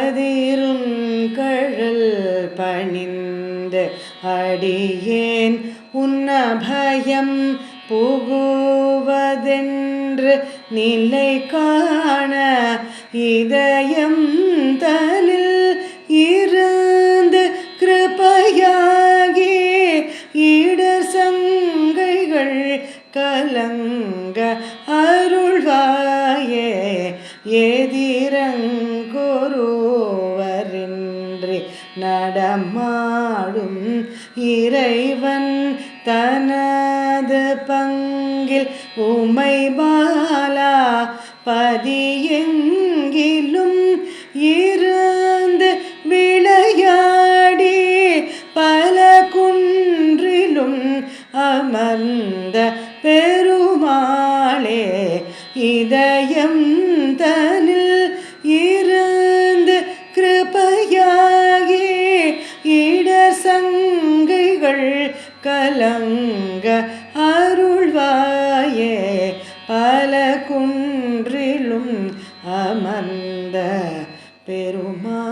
பதிரும் கழல் பணிந்து அடியேன் உன்னபயம் புகுவதென்று நிலை காண இதயம் தனில் இருந்து கிருபையாகி இடர் சங்கைகள் கலங்க அருள்வாயே. எதிரங்கொருவரின்றி நடமாடும் இறைவன் தனது பங்கில் உமை பாலா பதியெங்கிலும் இருந்து விளையாடி பல குன்றிலும் அமர்ந்த பெருமாளே. இதயம் தனில் இருந்து கிருபையாகி இடர் சங்கைகள் கலங்க அருள்வாயே. பல குன்றிலும் அமர்ந்த பெருமாளே.